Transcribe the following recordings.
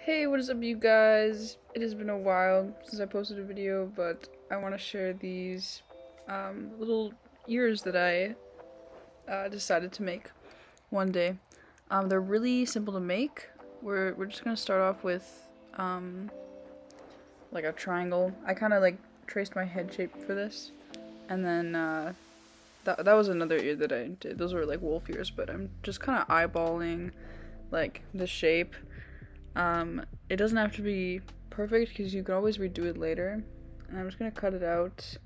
Hey, what is up, you guys? It has been a while since I posted a video, but I want to share these little ears that I decided to make one day. They're really simple to make. We're just gonna start off with like a triangle. I kind of like traced my head shape for this, and then that was another ear that I did. Those were like wolf ears, but I'm just kind of eyeballing like the shape. It doesn't have to be perfect because you can always redo it later. And I'm just gonna cut it out.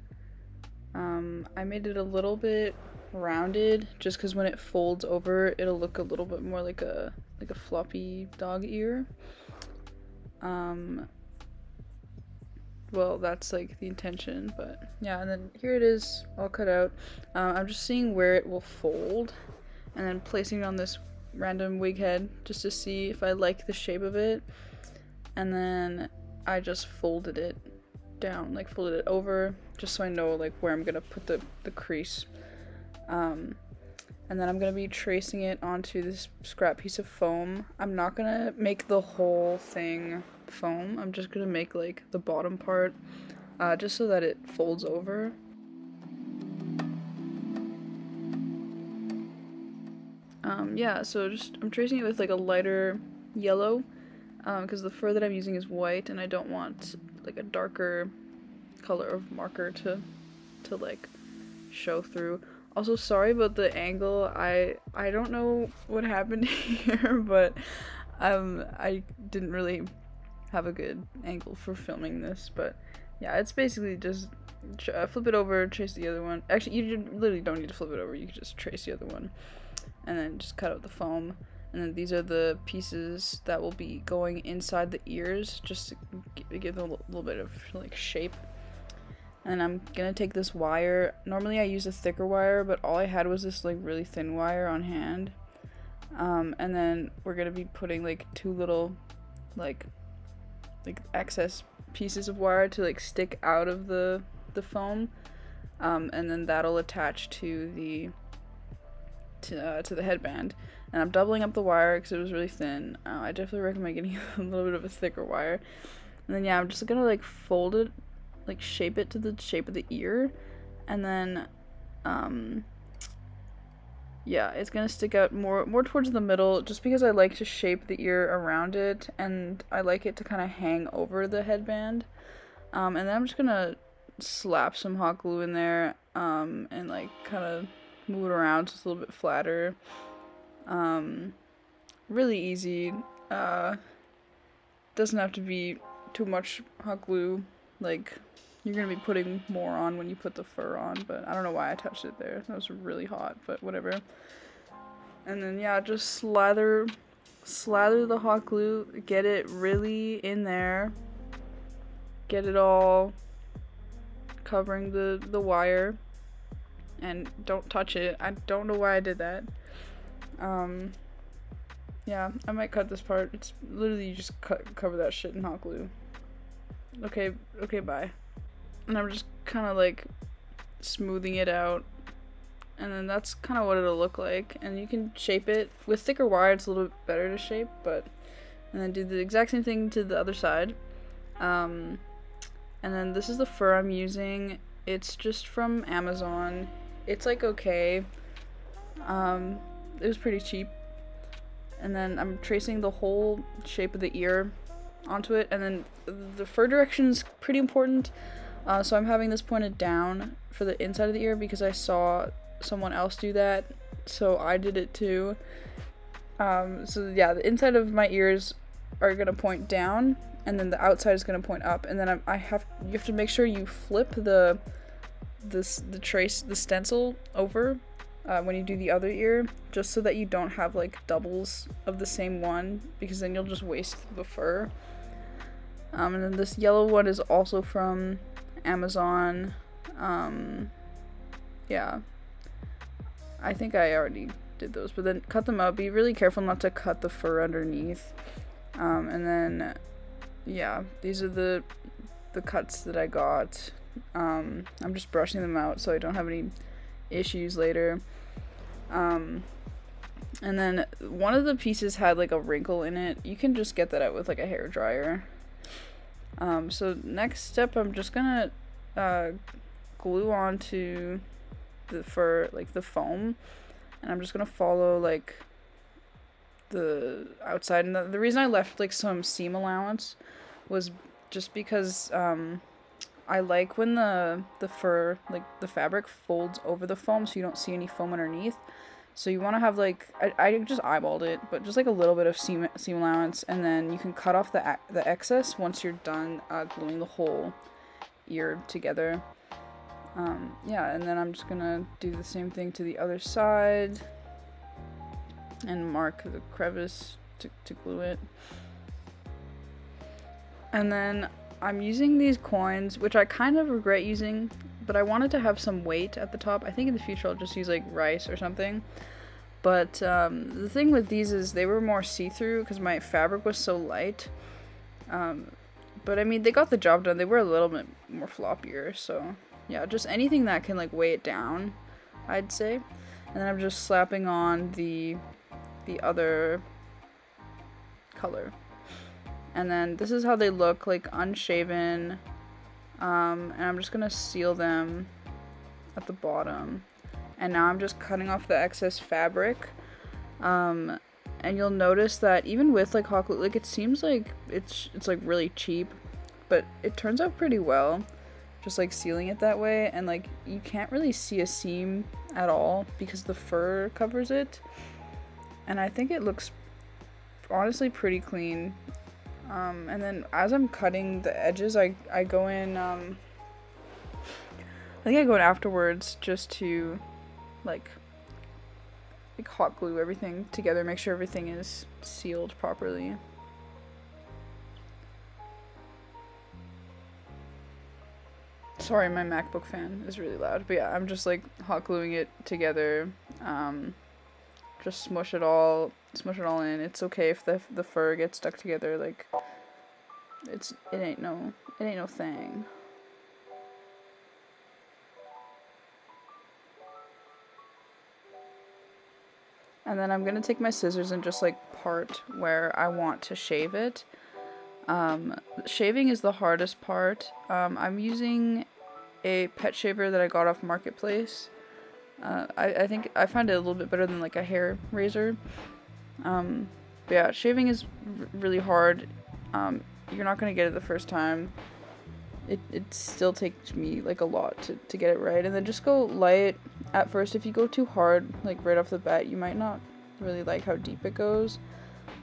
I made it a little bit rounded just because when it folds over, it'll look a little bit more like a floppy dog ear. Well, that's like the intention, but yeah. And then here it is, all cut out. I'm just seeing where it will fold, and then placing it on this random wig head just to see if I like the shape of it. And then I just folded it down, like folded it over, just so I know like where I'm gonna put the crease. And then I'm gonna be tracing it onto this scrap piece of foam. I'm not gonna make the whole thing foam. I'm just gonna make like the bottom part, just so that it folds over. Yeah, so I'm tracing it with like a lighter yellow, because the fur that I'm using is white and I don't want like a darker color of marker to like show through. Also, sorry about the angle. I don't know what happened here, but I didn't really have a good angle for filming this, but yeah, it's basically just flip it over, trace the other one. Actually, you literally don't need to flip it over, you can just trace the other one. And then just cut out the foam. And then these are the pieces that will be going inside the ears, just to give them a little bit of like shape. And I'm gonna take this wire. Normally I use a thicker wire, but all I had was this like really thin wire on hand. And then we're gonna be putting like two little like excess pieces of wire to like stick out of the foam. And then that'll attach to the headband. And I'm doubling up the wire because it was really thin. I definitely recommend getting a little bit of a thicker wire. And then yeah, I'm just gonna like fold it, like shape it to the shape of the ear, and then yeah, it's gonna stick out more towards the middle just because I like to shape the ear around it, and I like it to kind of hang over the headband. And then I'm just gonna slap some hot glue in there, and like kind of move it around so it's a little bit flatter. Really easy. Doesn't have to be too much hot glue. Like, you're gonna be putting more on when you put the fur on, but I don't know why I touched it there. That was really hot, but whatever. And then yeah, just slather the hot glue, get it really in there, get it all covering the wire. And don't touch it. I don't know why I did that. Yeah, I might cut this part. It's literally you just cover that shit in hot glue. Okay, bye. And I'm just kind of like smoothing it out. And then that's kind of what it'll look like. And you can shape it. With thicker wire, it's a little bit better to shape, but... And then do the exact same thing to the other side. And then this is the fur I'm using. It's just from Amazon. It's like okay. It was pretty cheap. And then I'm tracing the whole shape of the ear onto it, and then the fur direction is pretty important. So I'm having this pointed down for the inside of the ear because I saw someone else do that, so I did it too. So yeah, the inside of my ears are gonna point down, and then the outside is gonna point up, and then you have to make sure you flip the stencil over when you do the other ear, just so that you don't have like doubles of the same one, because then you'll just waste the fur. And then this yellow one is also from Amazon. Yeah, I think I already did those, but then cut them out. Be really careful not to cut the fur underneath. And then yeah, these are the cuts that I got. I'm just brushing them out so I don't have any issues later. And then one of the pieces had like a wrinkle in it. You can just get that out with like a hair dryer. So next step, I'm just gonna glue onto the fur, like the foam, and I'm just gonna follow like the outside. And the reason I left like some seam allowance was just because I like when the fur, like the fabric, folds over the foam so you don't see any foam underneath. So you want to have like, I just eyeballed it, but just like a little bit of seam allowance, and then you can cut off the excess once you're done gluing the whole ear together. Yeah, and then I'm just gonna do the same thing to the other side and mark the crevice to glue it. And then I'm using these coins, which I kind of regret using, but I wanted to have some weight at the top. I think in the future I'll just use like rice or something. But the thing with these is they were more see-through because my fabric was so light. But I mean, they got the job done. They were a little bit more floppier, so yeah, just anything that can like weigh it down, I'd say. And then I'm just slapping on the other color. And then this is how they look, like unshaven. And I'm just gonna seal them at the bottom. And now I'm just cutting off the excess fabric. And you'll notice that even with like hot glue, like it seems like it's like really cheap, but it turns out pretty well. Just like sealing it that way, and like you can't really see a seam at all because the fur covers it. And I think it looks honestly pretty clean. And then as I'm cutting the edges, I go in, I think I go in afterwards just to like hot glue everything together, make sure everything is sealed properly. Sorry, my MacBook fan is really loud, but yeah, I'm just like hot gluing it together. Just smush it all in. It's okay if the fur gets stuck together, like it ain't no thing. And then I'm gonna take my scissors and just like part where I want to shave it. Shaving is the hardest part. I'm using a pet shaver that I got off Marketplace. I think I find it a little bit better than like a hair razor. But yeah, shaving is really hard. You're not gonna get it the first time. It still takes me like a lot to get it right. And then just go light at first. If you go too hard, like right off the bat, you might not really like how deep it goes.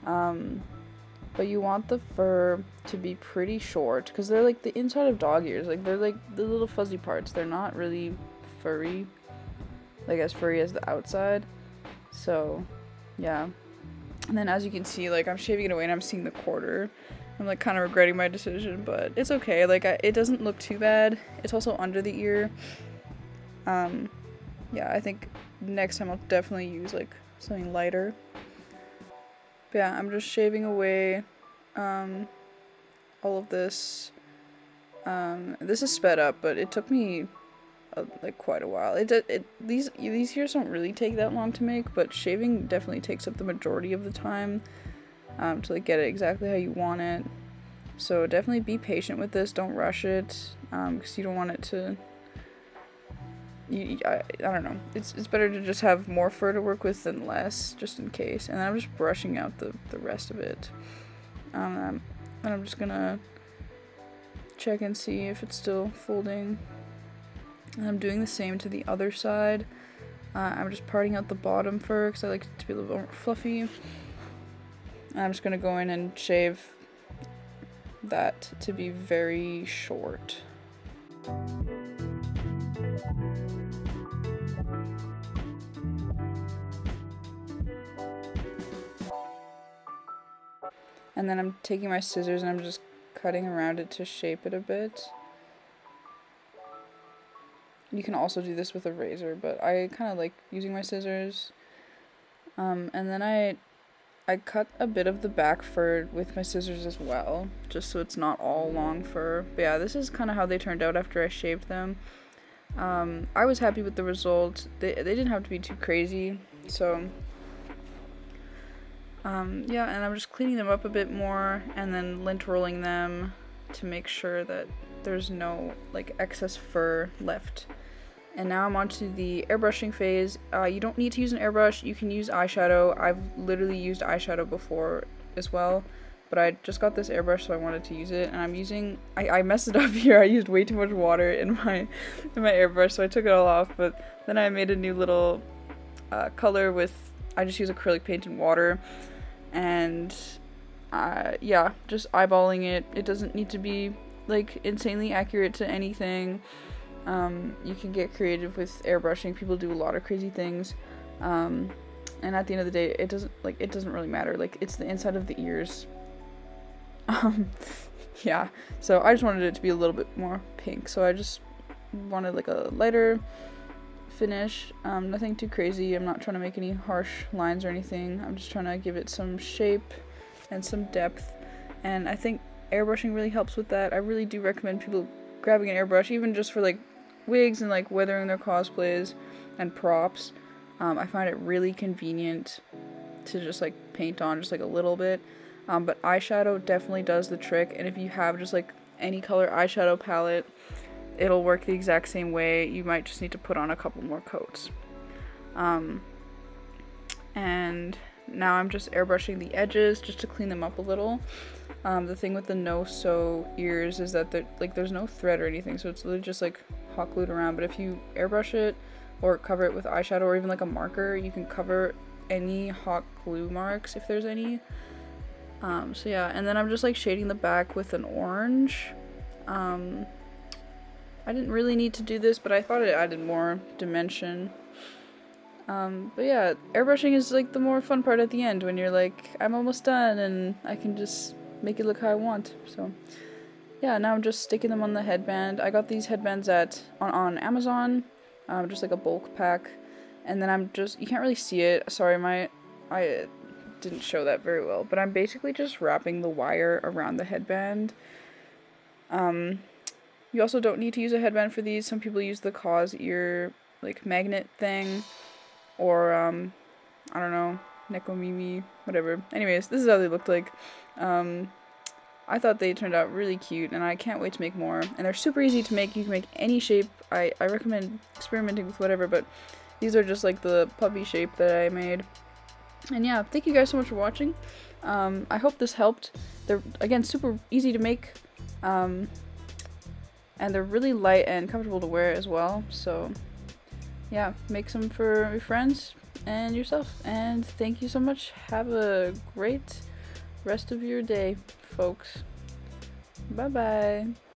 But you want the fur to be pretty short, because they're like the inside of dog ears. Like they're like the little fuzzy parts. They're not really furry, like as furry as the outside. So yeah. And then as you can see, like I'm shaving it away and I'm seeing the quarter. I'm like kind of regretting my decision, but it's okay. Like it doesn't look too bad. It's also under the ear. Yeah, I think next time I'll definitely use like something lighter. But yeah, I'm just shaving away all of this. This is sped up, but it took me like quite a while. These ears don't really take that long to make, but shaving definitely takes up the majority of the time to like get it exactly how you want it. So definitely be patient with this. Don't rush it, because you don't want it to. I don't know. It's better to just have more fur to work with than less, just in case. And then I'm just brushing out the rest of it. And I'm just gonna check and see if it's still folding. And I'm doing the same to the other side. I'm just parting out the bottom fur because I like it to be a little more fluffy. And I'm just gonna go in and shave that to be very short. And then I'm taking my scissors and I'm just cutting around it to shape it a bit. You can also do this with a razor, but I kind of like using my scissors. And then I cut a bit of the back fur with my scissors as well, just so it's not all long fur. But yeah, this is kind of how they turned out after I shaved them. I was happy with the result. They didn't have to be too crazy, so Yeah, and I'm just cleaning them up a bit more and then lint rolling them to make sure that there's no like excess fur left. And now I'm on to the airbrushing phase. You don't need to use an airbrush, you can use eyeshadow. I've literally used eyeshadow before as well, but I just got this airbrush so I wanted to use it, and I'm using, I messed it up here. I used way too much water in my airbrush, so I took it all off, but then I made a new little color with, I just use acrylic paint and water, and yeah, just eyeballing it. It doesn't need to be like insanely accurate to anything. You can get creative with airbrushing. People do a lot of crazy things, and at the end of the day, it doesn't really matter. Like, it's the inside of the ears. Yeah, so I just wanted it to be a little bit more pink, so I just wanted like a lighter finish, nothing too crazy. I'm not trying to make any harsh lines or anything. I'm just trying to give it some shape and some depth, and I think airbrushing really helps with that. I really do recommend people grabbing an airbrush, even just for like wigs and like weathering their cosplays and props. I find it really convenient to just like paint on just like a little bit, but eyeshadow definitely does the trick, and if you have just like any color eyeshadow palette, it'll work the exact same way. You might just need to put on a couple more coats. And now I'm just airbrushing the edges just to clean them up a little. The thing with the no-sew ears is that there's no thread or anything, so it's literally just like hot glued around. But if you airbrush it or cover it with eyeshadow or even like a marker, you can cover any hot glue marks if there's any. So yeah, and then I'm just like shading the back with an orange. I didn't really need to do this, but I thought it added more dimension. But yeah, airbrushing is like the more fun part at the end when you're like, I'm almost done and I can just make it look how I want. So yeah, now I'm just sticking them on the headband. I got these headbands on Amazon, just like a bulk pack. And then I'm just, you can't really see it. Sorry, I didn't show that very well, but I'm basically just wrapping the wire around the headband. You also don't need to use a headband for these. Some people use the cause ear like magnet thing, or I don't know, Nekomimi, whatever. Anyways, this is how they looked like. I thought they turned out really cute, and I can't wait to make more. And they're super easy to make. You can make any shape. I recommend experimenting with whatever, but these are just like the puppy shape that I made. And yeah, thank you guys so much for watching. I hope this helped. They're, again, super easy to make. And they're really light and comfortable to wear as well. So yeah, make some for your friends and yourself. And thank you so much. Have a great rest of your day, folks. Bye bye.